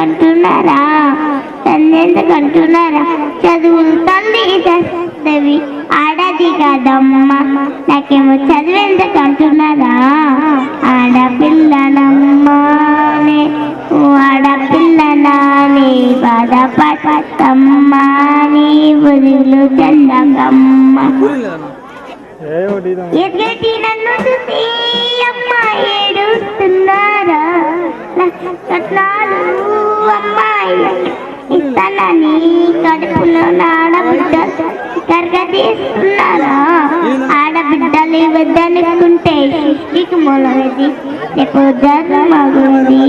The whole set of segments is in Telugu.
అంటున్నారా? అంటున్నారా? చదువులు తల్లి చదివి ఆడది కాదమ్మా, నాకేమో చదివేందుకు అంటున్నారా? ఆడపిల్లనమ్మా ఆడపిల్లనాని బాధపడమ్మా, నీ బుదిలు చల్లకమ్మ. ఎదుటి నన్ను చూసి అమ్మ ఏడుస్తున్నారా? కట్నాలు అమ్మాయి ఇస్తానని కడుపులో ఆడబిడ్డ కరగదీస్తున్నారా? ఆడబిడ్డలు వద్దనుకుంటే సృష్టికి మూలది రేపు ధర్మగుంది.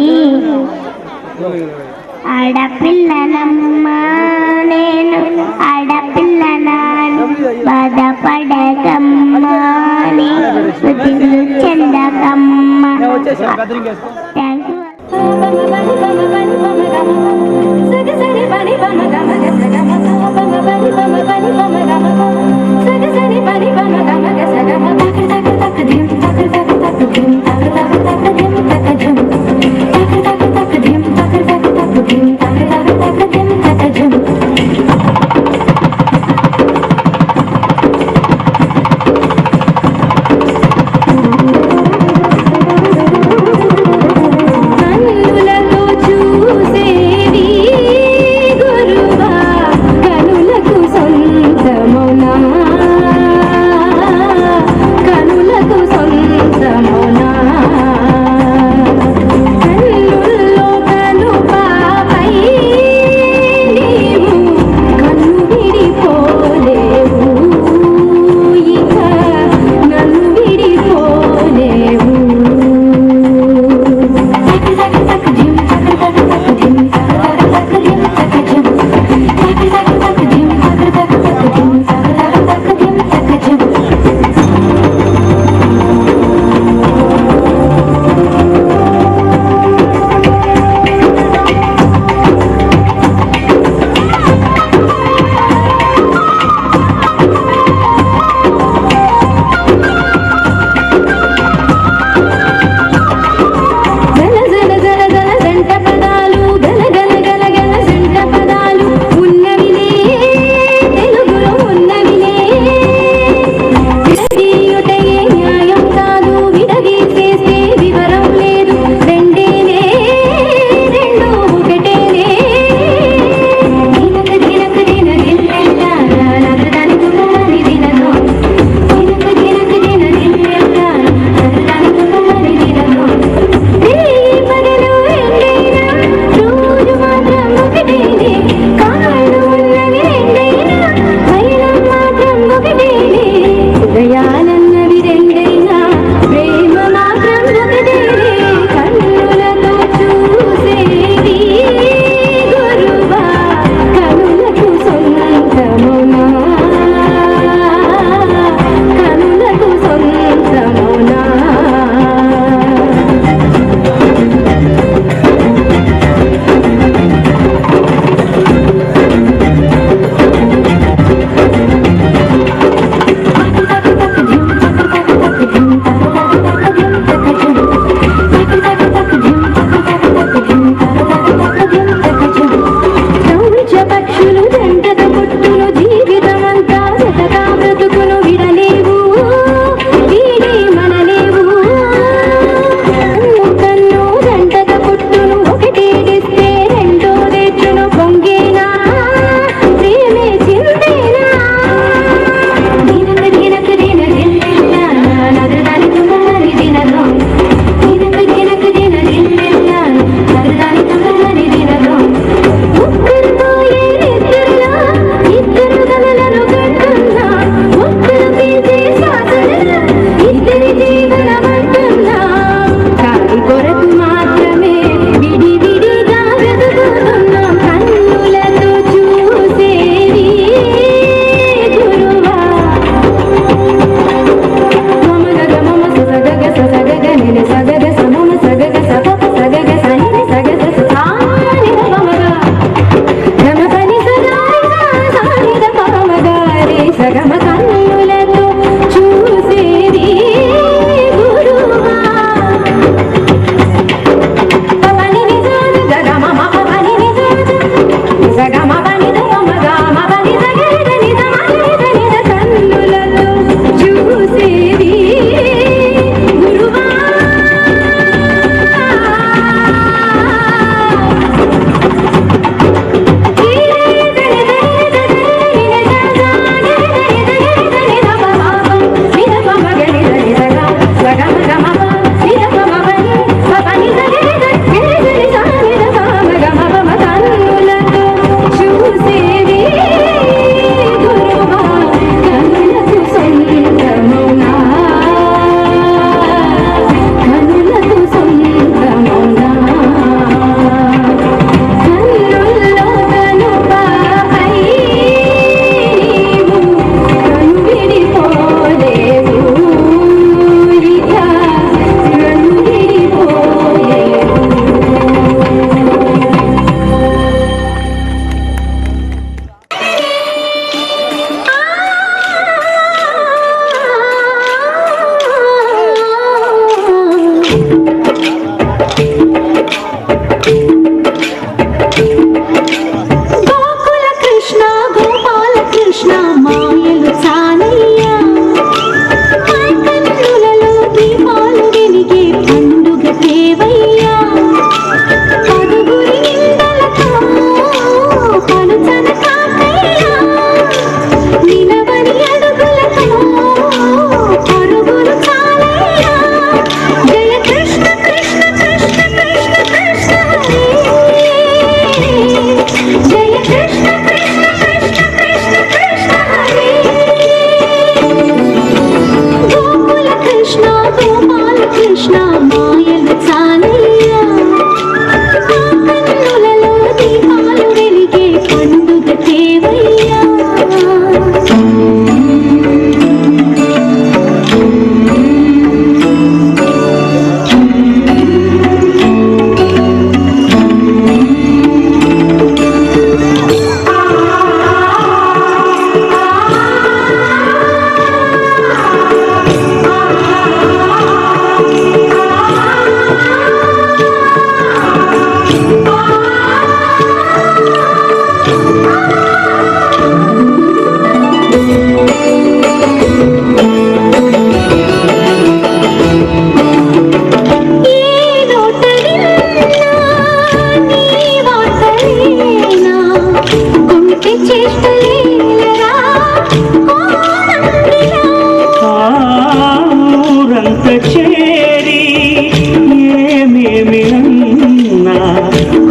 ఆడపిల్లనమ్మా నేను ఆడపిల్లనాను బాధపడకమ్మా, నీ బుద్ధిలు చెందకమ్మ. Thank you.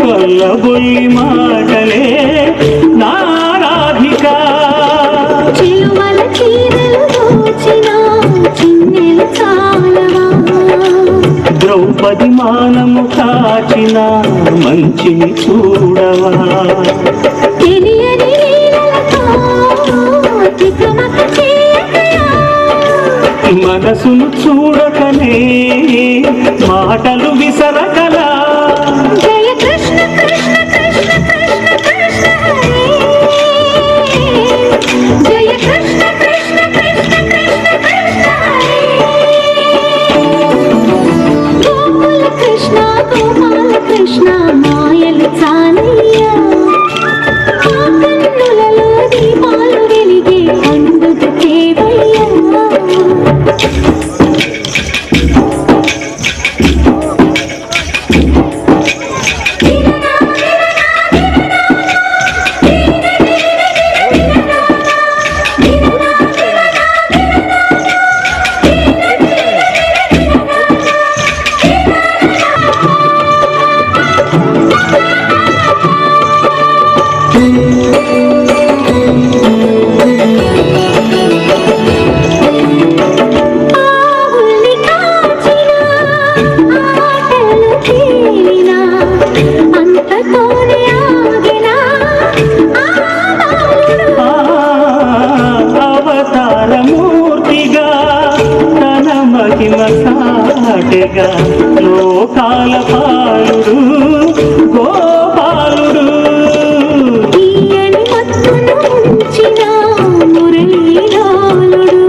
కొల్లబొల్లి మాటలే నా రాధిక చిలువల చీరలు దోచిన చిన్నెలు చాలవా ద్రౌపది మానము కాచిన మంచిని చూడవా తెలియని లీలలతో తికమక చేయకయా మనసును చూడకనే మాటలు విసరకలా జయ కృష్ణ కృష్ణ కృష్ణ కృష్ణ కృష్ణ హరే జయ కృష్ణ కృష్ణ కృష్ణ కృష్ణ కృష్ణ హరే గోకుల కృష్ణ గోపాల కృష్ణ మాయలు చాలయ్యా ఆ కన్నులలో దీపాలు వెలిగే పండుగ దేవయ్యా ఆవుల్ని కాచిన ఆటలు తేలిన అంతతోనే ఆగిన ఆ బాలుడు అవతారమూర్తిగా తన మహిమ సాటెగా లోకాల పాలుడు గోపాలుడు తీయని మత్తును ఉంచిన మురళీలోలుడు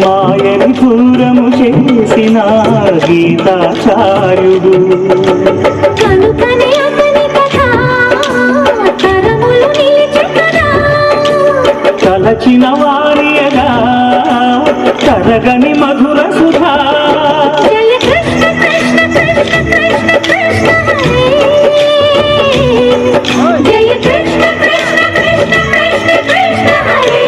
మాయని దూరము చేసిన గీతాచార్యుడు కనుకనే అతని కథ తరములు నిలిచి కదా తలచిన వారియగా తరగని మధుర సుధా జయ కృష్ణ కృష్ణ కృష్ణ కృష్ణ కృష్ణ హరే జయ కృష్ణ కృష్ణ కృష్ణ కృష్ణ కృష్ణ హరే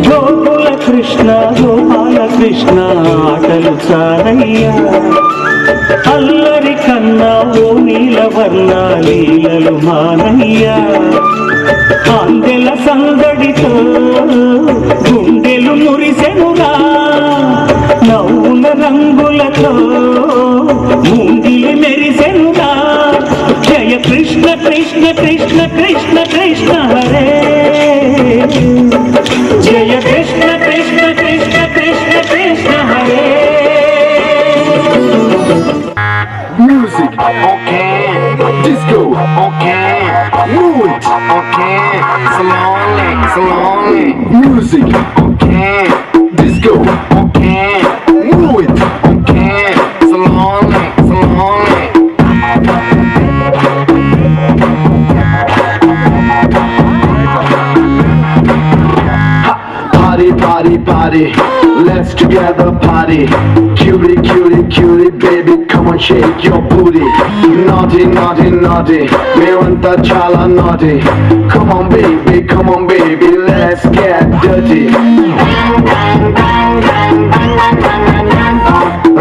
గోకుల కృష్ణ గోపాల కృష్ణ ఆటలు చాలయ్యా అల్లరి కన్నా ఓ నీలవర్ణ లీలలు మానయ్యా అందెల సందడితో గుండెలు మురిసెనుగా నవ్వుల రంగులతో ముంగిలి మెరిసెనుగా జయ కృష్ణ కృష్ణ కృష్ణ కృష్ణ కృష్ణ హరే జయ Krishna Krishna Krishna Krishna Krishna Hare Music, okay. Disco, okay. Move it, okay. Slowly, slowly. Music, okay. Disco, okay. Move it, okay. Slowly, slowly. Party, party, party. Let's together party. Cutie, cutie, cutie, baby, come on, shake your booty. Naughty, naughty, naughty. Mevanta chala naughty. Come on, baby, let's get dirty.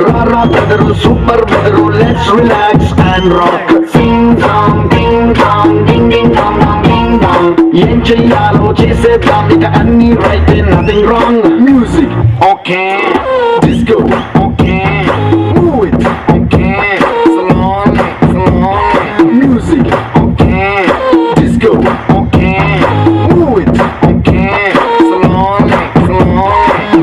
Rara bedaru, super bedaru, let's relax and rock. Sing song, ding dong, ding ding dong dong ding dong. ఏం చెయ్యాలో చేసేద్దాం ఇక అన్ని right nothing wrong music okay disco okay move it okay slowly slowly music okay disco okay move it okay slowly slowly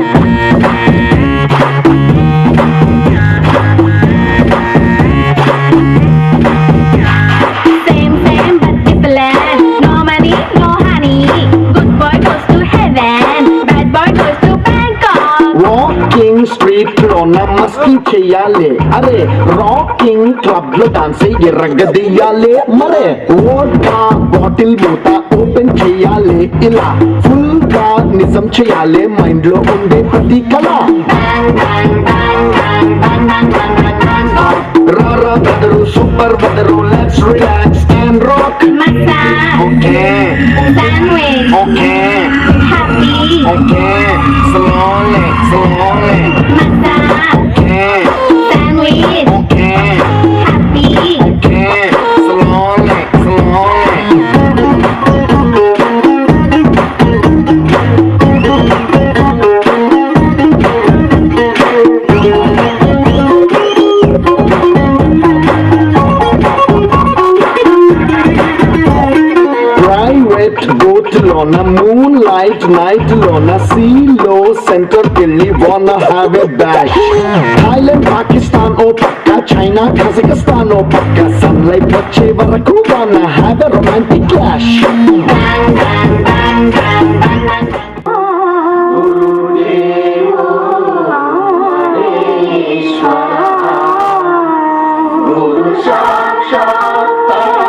Same, same, but different. No money, no honey. Good boy goes to heaven. Bad boy goes to Bangkok. Rocking street లో నమస్కి చెయ్యాలి అరే రాకింగ్ క్లబ్ లో డాన్స్ ఎర్రగదీయాలి మరే వోడ్కా బాటిల్ మూత ఓపెన్ చెయ్యాలి ఇలా ఫుల్ గా నిజం చెయ్యాలి మైండ్ లో ఉండే ప్రతి కళ రారా బెదరు సూపర్ బెదరు let's relax and rock Massage. Okay Sandwich. Okay Happy. Okay slowly slowly Massage. Okay Sandwich. Okay లోన moonlight night లోన sea లో center కెళ్ళి wanna have a bash Thailand Pakistan ఓ పక్క China Kazakhstan ఓ పక్క sunlight వచ్చే వరకు wanna have a romantic clash Guru Sakshat